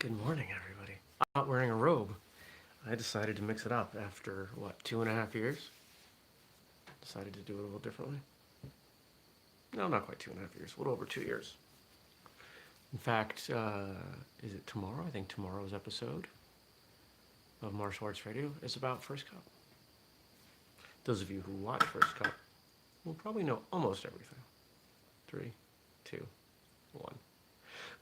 Good morning, everybody. I'm not wearing a robe. I decided to mix it up after, 2.5 years? Decided to do it a little differently. No, not quite 2.5 years, a little over 2 years. In fact, is it tomorrow? I think tomorrow's episode of Martial Arts Radio is about First Cup. Those of you who watch First Cup will probably know almost everything. 3, 2, 1.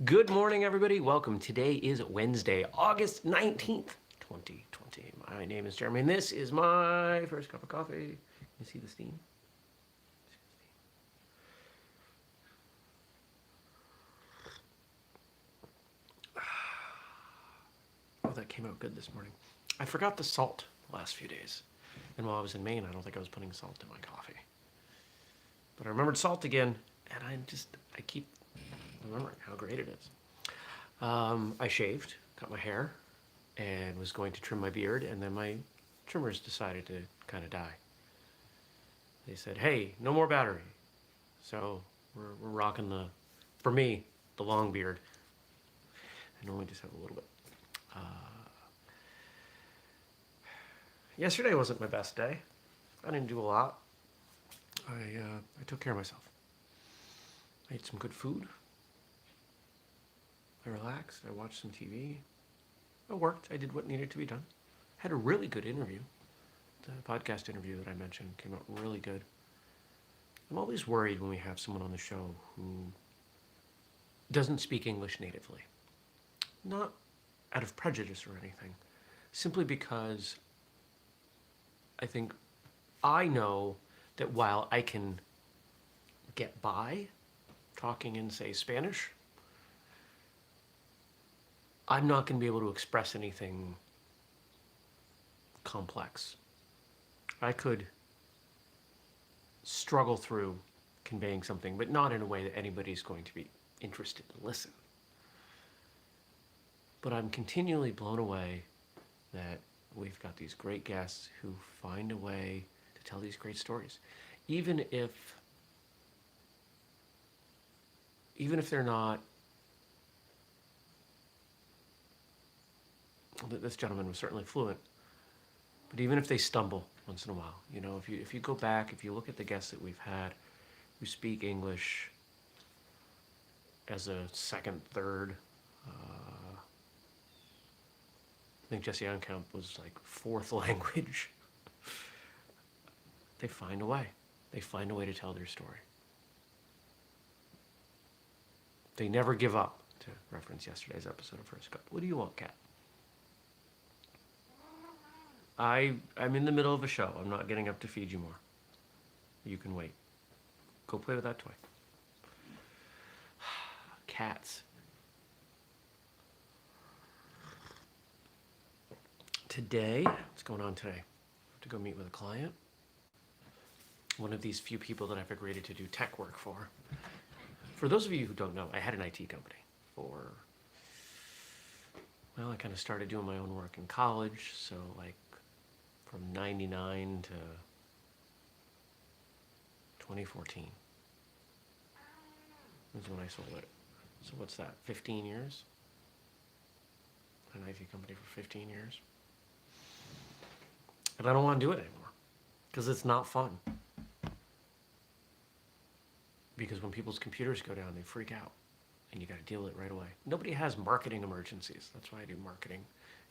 Good morning, everybody. Welcome. Today is Wednesday, August 19th, 2020. My name is Jeremy, and this is my first cup of coffee. You see the steam? Oh, that came out good this morning. I forgot the salt the last few days. And while I was in Maine, I don't think I was putting salt in my coffee. But I remembered salt again, and I keep remembering how great it is. I shaved, cut my hair, and was going to trim my beard, and then my trimmers decided to kind of die. They said, hey, no more battery. So we're rocking for me, the long beard. I normally just have a little bit. Yesterday wasn't my best day. I didn't do a lot. I took care of myself. I ate some good food. I relaxed. I watched some TV. I worked. I did what needed to be done. Had a really good interview. The podcast interview that I mentioned came out really good. I'm always worried when we have someone on the show who doesn't speak English natively. Not out of prejudice or anything. Simply because I know that while I can get by talking in, say, Spanish, I'm not going to be able to express anything complex. I could struggle through conveying something, but not in a way that anybody's going to be interested to listen. But I'm continually blown away that we've got these great guests who find a way to tell these great stories. Even if they're not, this gentleman was certainly fluent, but even if they stumble once in a while, if you go back, if you look at the guests that we've had who speak English as a second, third, I think Jesse Ankamp was like fourth language. They find a way. They find a way to tell their story. They never give up, to reference yesterday's episode of First Cup. What do you want, Kat? I'm in the middle of a show. I'm not getting up to feed you more. You can wait. Go play with that toy. Cats. Today, what's going on today? I have to go meet with a client. One of these few people that I've agreed to do tech work for. For those of you who don't know, I had an IT company I kind of started doing my own work in college, so from 99 to 2014 was when I sold it. So what's that, 15 years? An IT company for 15 years. And I don't want to do it anymore because it's not fun. Because when people's computers go down, they freak out and you got to deal with it right away. Nobody has marketing emergencies. That's why I do marketing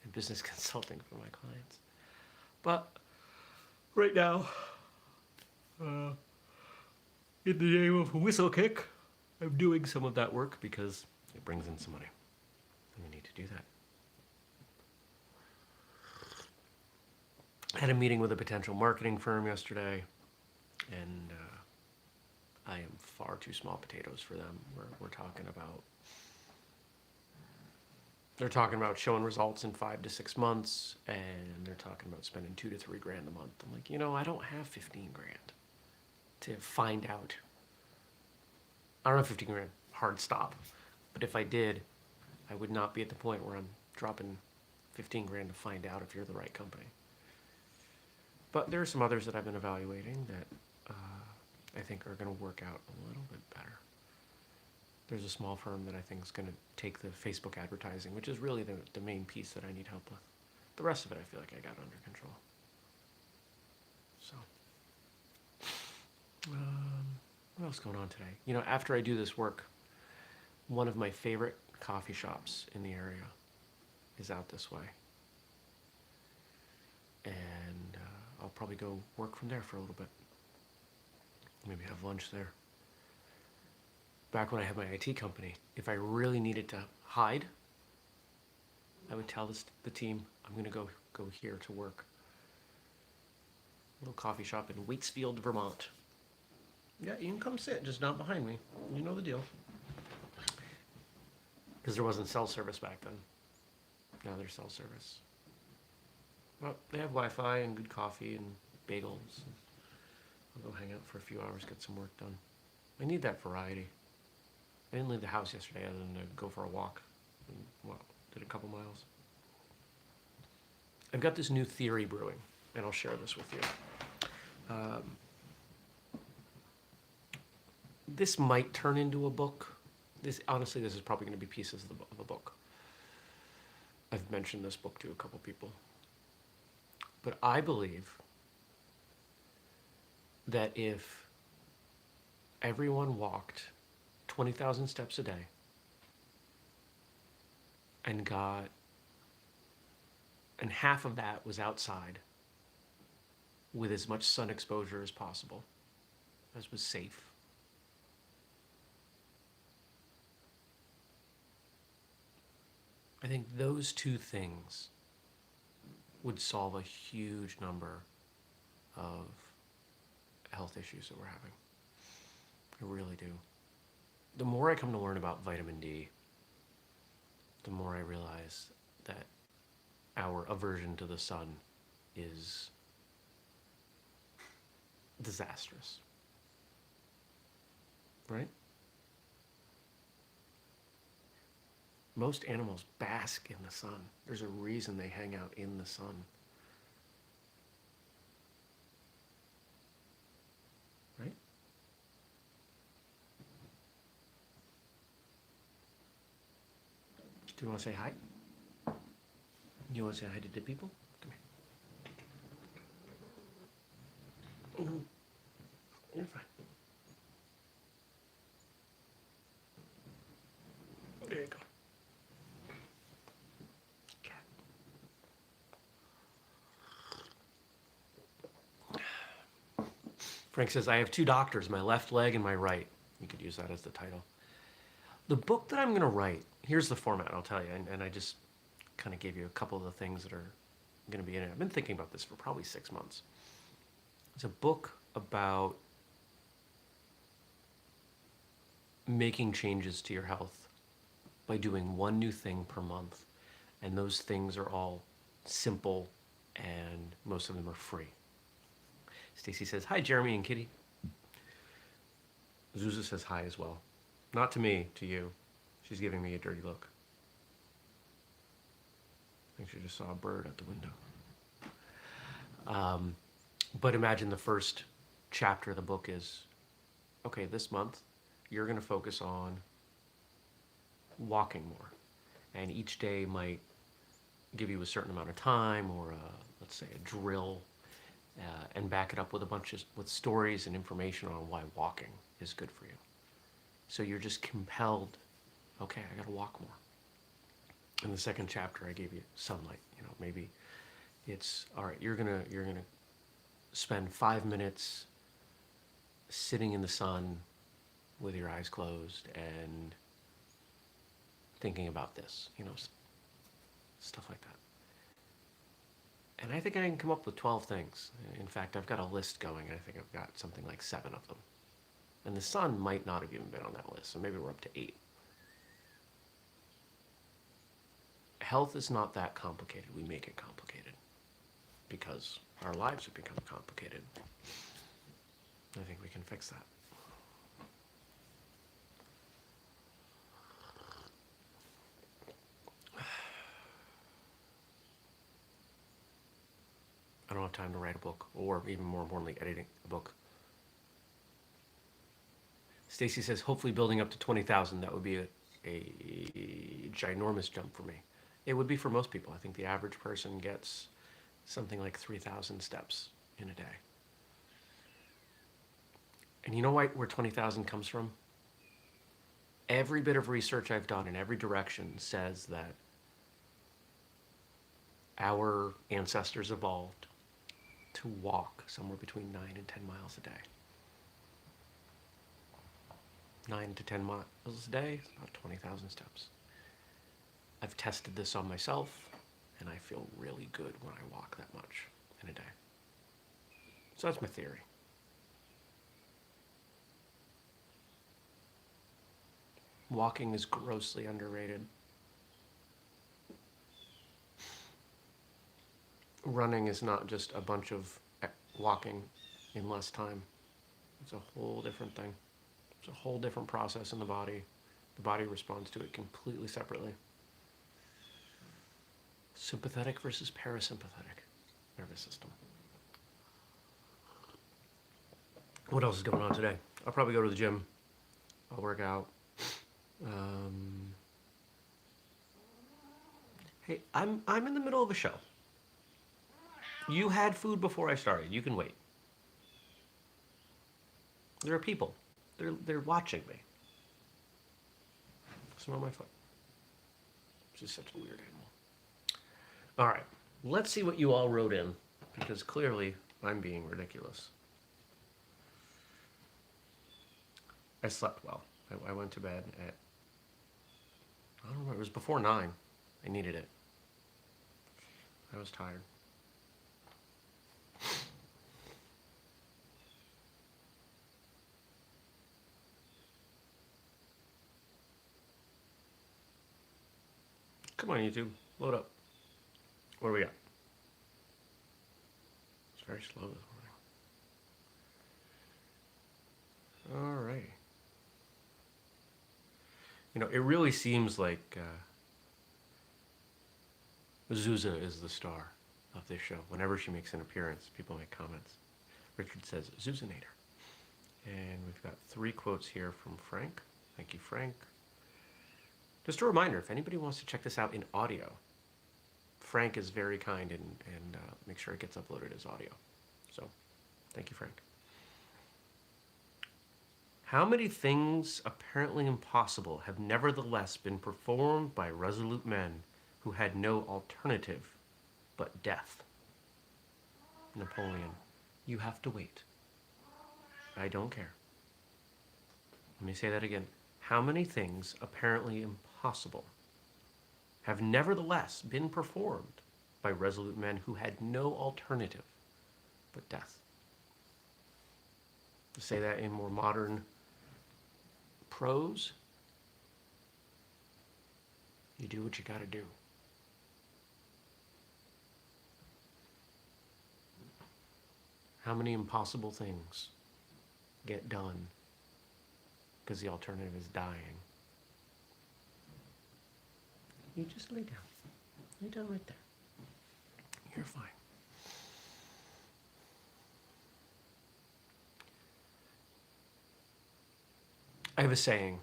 and business consulting for my clients. But right now, in the name of whistle kick, I'm doing some of that work because it brings in some money. And we need to do that. I had a meeting with a potential marketing firm yesterday, and I am far too small potatoes for them. They're talking about showing results in 5 to 6 months, and they're talking about spending $2 to $3 grand a month. I'm like, I don't have 15 grand to find out. I don't have 15 grand, hard stop. But if I did, I would not be at the point where I'm dropping 15 grand to find out if you're the right company. But there are some others that I've been evaluating that I think are going to work out a little bit better. There's a small firm that I think is going to take the Facebook advertising, which is really the main piece that I need help with. The rest of it, I feel like I got under control. So, what else is going on today? You know, after I do this work, one of my favorite coffee shops in the area is out this way. And I'll probably go work from there for a little bit. Maybe have lunch there. Back when I had my IT company, if I really needed to hide, I would tell the team, I'm going to go here to work. A little coffee shop in Waitsfield, Vermont. Yeah, you can come sit, just not behind me. You know the deal. Because there wasn't cell service back then. Now there's cell service. Well, they have Wi-Fi and good coffee and bagels. I'll go hang out for a few hours, get some work done. I need that variety. I didn't leave the house yesterday other than to go for a walk. And, well, did a couple miles. I've got this new theory brewing, and I'll share this with you. This might turn into a book. Honestly, this is probably going to be pieces of a book. I've mentioned this book to a couple people. But I believe that if everyone walked 20,000 steps a day and half of that was outside with as much sun exposure as possible, as was safe, I think those two things would solve a huge number of health issues that we're having. I really do. The more I come to learn about vitamin D, the more I realize that our aversion to the sun is disastrous. Right? Most animals bask in the sun. There's a reason they hang out in the sun. Right? Do you want to say hi? You want to say hi to the people? Come here. Mm-hmm. You're fine. There you go. Frank says, I have two doctors, my left leg and my right. You could use that as the title. The book that I'm going to write, here's the format, I'll tell you, and I just kind of gave you a couple of the things that are going to be in it. I've been thinking about this for probably 6 months. It's a book about making changes to your health by doing one new thing per month. And those things are all simple, and most of them are free. Stacy says, hi, Jeremy and Kitty. Zuza says hi as well. Not to me, to you. She's giving me a dirty look. I think she just saw a bird at the window. But imagine the first chapter of the book is, okay, this month, you're going to focus on walking more. And each day might give you a certain amount of time, or let's say a drill, and back it up with with stories and information on why walking is good for you. So you're just compelled, okay, I gotta walk more. In the second chapter, I gave you sunlight. You know, maybe it's, all right, you're gonna spend 5 minutes sitting in the sun with your eyes closed and thinking about this, you know, stuff like that. And I think I can come up with 12 things. In fact, I've got a list going. I think I've got something like 7 of them. And the sun might not have even been on that list, so maybe we're up to 8. Health is not that complicated. We make it complicated because our lives have become complicated. I think we can fix that. I don't have time to write a book, or even more importantly, editing a book. Stacy says, hopefully building up to 20,000. That would be a ginormous jump for me. It would be for most people. I think the average person gets something like 3,000 steps in a day. And you know where 20,000 comes from? Every bit of research I've done in every direction says that our ancestors evolved to walk somewhere between 9 and 10 miles a day. 9 to 10 miles a day is about 20,000 steps. I've tested this on myself, and I feel really good when I walk that much in a day. So that's my theory. Walking is grossly underrated. Running is not just a bunch of walking in less time. It's a whole different thing. It's a whole different process in the body. The body responds to it completely separately. Sympathetic versus parasympathetic nervous system. What else is going on today? I'll probably go to the gym. I'll work out. Hey, I'm in the middle of a show. You had food before I started. You can wait. There are people. They're watching me. Smell my foot. This is such a weird animal. All right. Let's see what you all wrote in, because clearly I'm being ridiculous. I slept well. I went to bed at, I don't know, it was before 9. I needed it. I was tired. Come on, YouTube. Load up. What do we got? It's very slow this morning. All right. You know, it really seems like Zuza is the star of this show. Whenever she makes an appearance, people make comments. Richard says, Zuzanator. And we've got 3 quotes here from Frank. Thank you, Frank. Just a reminder, if anybody wants to check this out in audio, Frank is very kind and make sure it gets uploaded as audio. So, thank you, Frank. How many things apparently impossible have nevertheless been performed by resolute men who had no alternative but death? Napoleon. You have to wait. I don't care. Let me say that again. How many things apparently impossible have nevertheless been performed by resolute men who had no alternative but death? To say that in more modern prose, you do what you gotta do. How many impossible things get done because the alternative is dying? You just lay down. Lay down right there. You're fine. I have a saying.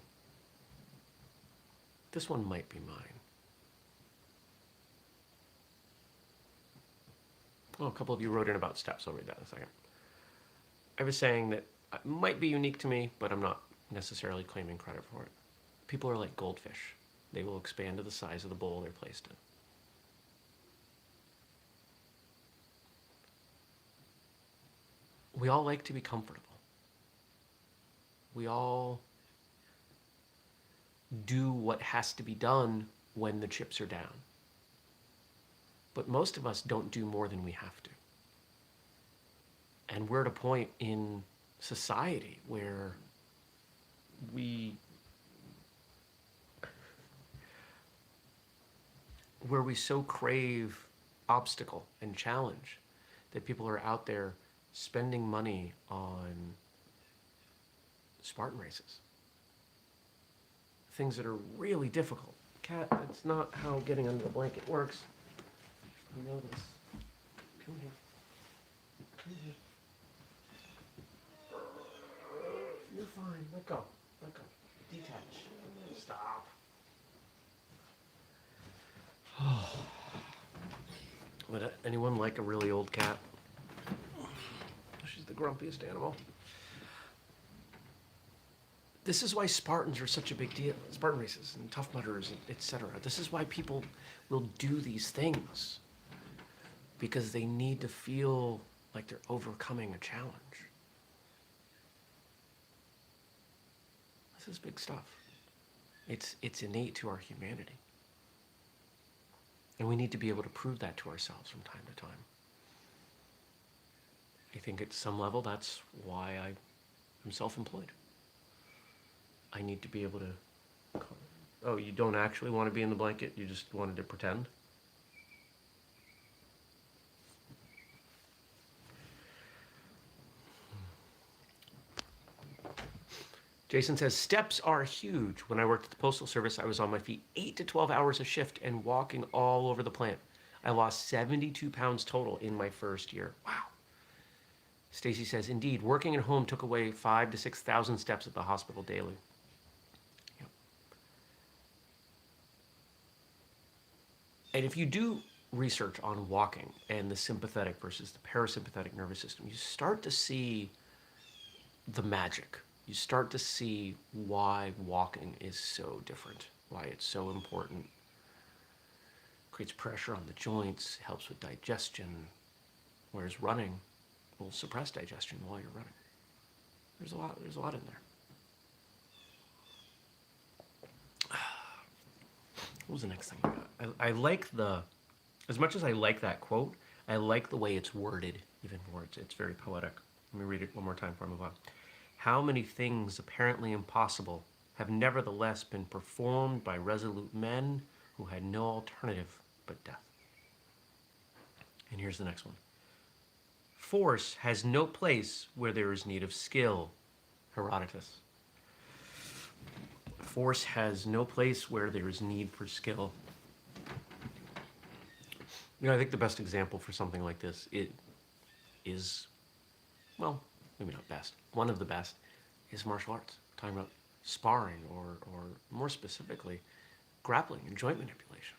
This one might be mine. Oh, a couple of you wrote in about steps. I'll read that in a second. I have a saying that might be unique to me, but I'm not necessarily claiming credit for it. People are like goldfish. They will expand to the size of the bowl they're placed in. We all like to be comfortable. We all do what has to be done when the chips are down. But most of us don't do more than we have to. And we're at a point in society where we so crave obstacle and challenge that people are out there spending money on Spartan races. Things that are really difficult. Cat, that's not how getting under the blanket works. You know this. Come here. Come here. You're fine. Let go. Detach. Stop. Would anyone like a really old cat? She's the grumpiest animal. This is why Spartans are such a big deal. Spartan races and Tough Mudders, etc. This is why people will do these things. Because they need to feel like they're overcoming a challenge. This is big stuff. It's innate to our humanity. And we need to be able to prove that to ourselves from time to time. I think at some level that's why I am self-employed. I need to be able to... Oh, you don't actually want to be in the blanket? You just wanted to pretend? Jason says, steps are huge. When I worked at the Postal Service, I was on my feet 8 to 12 hours a shift and walking all over the plant. I lost 72 pounds total in my first year. Wow. Stacy says, indeed, working at home took away 5,000 to 6,000 steps at the hospital daily. Yep. And if you do research on walking and the sympathetic versus the parasympathetic nervous system, you start to see the magic. You start to see why walking is so different, why it's so important. Creates pressure on the joints, helps with digestion, whereas running will suppress digestion while you're running. There's a lot in there. What was the next thing I got? I like as much as I like that quote, I like the way it's worded even more. It's very poetic. Let me read it one more time before I move on. How many things apparently impossible have nevertheless been performed by resolute men who had no alternative but death. And here's the next one. Force has no place where there is need of skill. Herodotus. Force has no place where there is need for skill. You know, I think the best example for something like this is, well, maybe not best, one of the best is martial arts. Talking about sparring or more specifically, grappling and joint manipulation.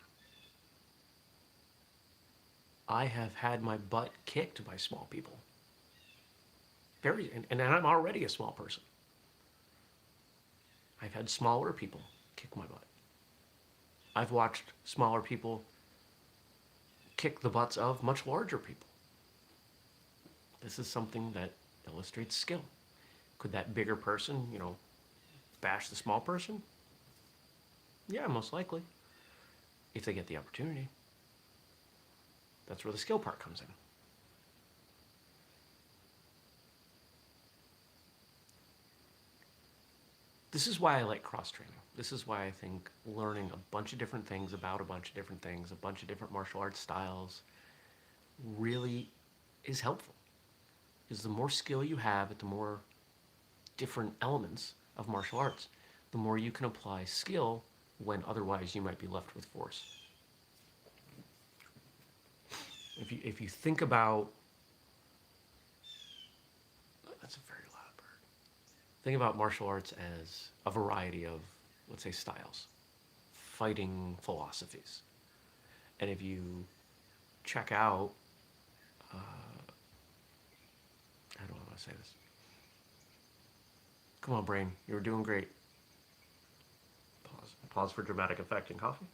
I have had my butt kicked by small people. And I'm already a small person. I've had smaller people kick my butt. I've watched smaller people kick the butts of much larger people. This is something that illustrates skill. Could that bigger person, bash the small person? Yeah, most likely. If they get the opportunity. That's where the skill part comes in. This is why I like cross-training. This is why I think learning a bunch of different things about a bunch of different things, a bunch of different martial arts styles, really is helpful. Because the more skill you have at the more different elements of martial arts, the more you can apply skill when otherwise you might be left with force. If you think about, that's a very loud bird. Think about martial arts as a variety of, let's say, styles, fighting philosophies. And if you check out, how do I want to say this? Come on, brain, you were doing great. Pause. Pause for dramatic effect and coffee.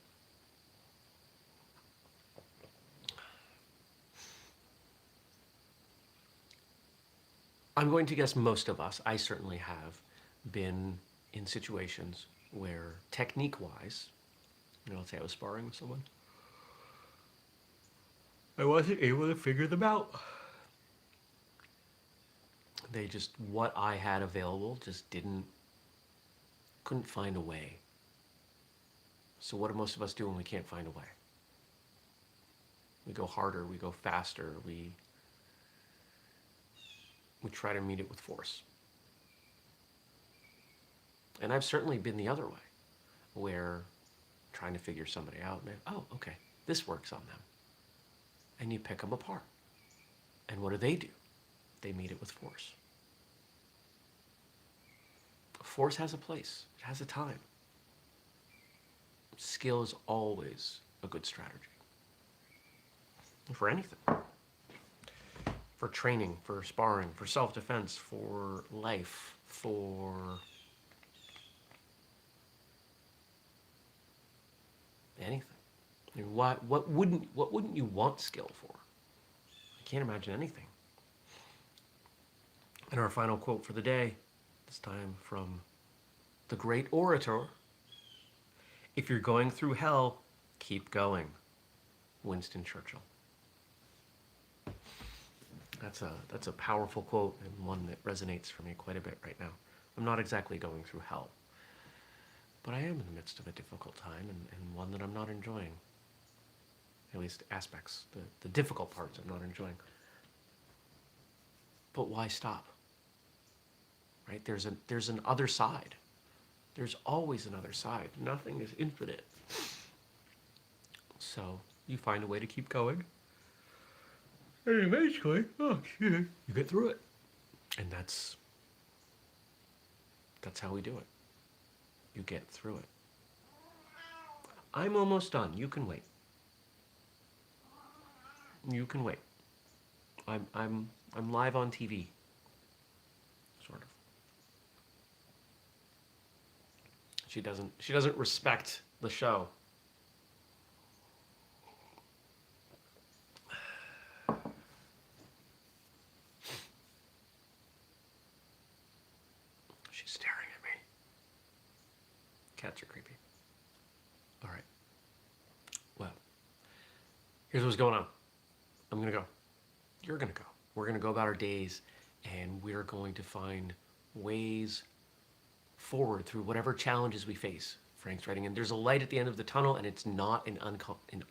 I'm going to guess most of us, I certainly have, been in situations where technique-wise, let's say I was sparring with someone, I wasn't able to figure them out. They just, what I had available just couldn't find a way. So what do most of us do when we can't find a way? We go harder, we go faster, we try to meet it with force. And I've certainly been the other way, where trying to figure somebody out, and oh, okay, this works on them. And you pick them apart. And what do? They meet it with force. Force has a place. It has a time. Skill is always a good strategy. For anything. For training, for sparring, for self-defense, for life, for anything. I mean, what wouldn't you want skill for? I can't imagine anything. And our final quote for the day, this time from the great orator: "If you're going through hell, keep going." Winston Churchill. That's a powerful quote, and one that resonates for me quite a bit right now. I'm not exactly going through hell, but I am in the midst of a difficult time, and one that I'm not enjoying. At least aspects, the difficult parts I'm not enjoying. But why stop? Right? There's an other side. There's always another side. Nothing is infinite. So you find a way to keep going. And eventually, you get through it. And that's how we do it. You get through it. I'm almost done. You can wait. You can wait. I'm live on TV. Sort of. She doesn't respect the show. She's staring at me. Cats are creepy. All right. Well, here's what's going on. I'm going to go. You're going to go. We're going to go about our days, and we're going to find ways forward through whatever challenges we face. Frank's writing in, there's a light at the end of the tunnel, and it's not an oncoming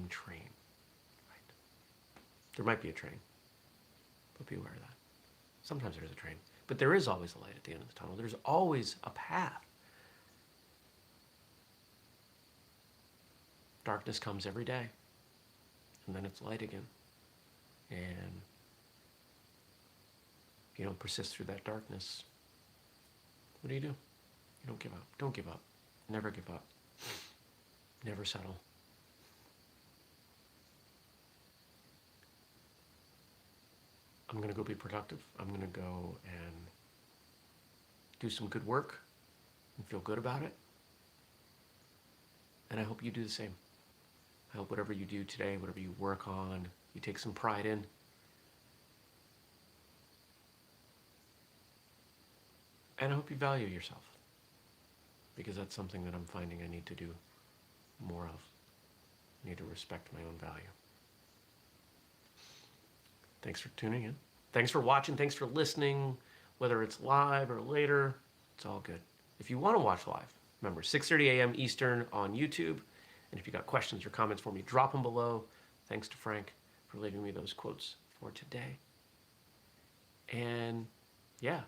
train. Right? There might be a train, but be aware of that. Sometimes there's a train, but there is always a light at the end of the tunnel. There's always a path. Darkness comes every day, and then it's light again. And if you don't persist through that darkness, what do? You don't give up. Don't give up. Never give up. Never settle. I'm going to go be productive. I'm going to go and do some good work and feel good about it. And I hope you do the same. I hope whatever you do today, whatever you work on, you take some pride in. And I hope you value yourself, because that's something that I'm finding I need to do more of. I need to respect my own value. Thanks for tuning in. Thanks for watching. Thanks for listening. Whether it's live or later, it's all good. If you want to watch live, remember, 6:30 a.m. Eastern on YouTube. And if you got questions or comments for me, drop them below. Thanks to Frank for leaving me those quotes for today. And yeah,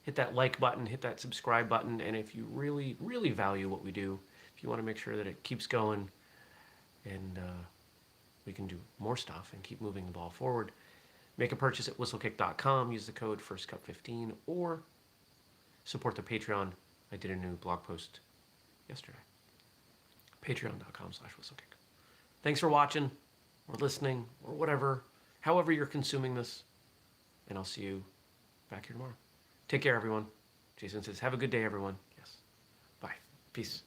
hit that like button, hit that subscribe button. And if you really, really value what we do, if you want to make sure that it keeps going and we can do more stuff and keep moving the ball forward, make a purchase at whistlekick.com. Use the code FIRSTCUP15 or support the Patreon. I did a new blog post yesterday. Patreon.com/whistlekick. Thanks for watching or listening or whatever, however you're consuming this. And I'll see you back here tomorrow. Take care, everyone. Jason says, have a good day, everyone. Yes. Bye. Peace.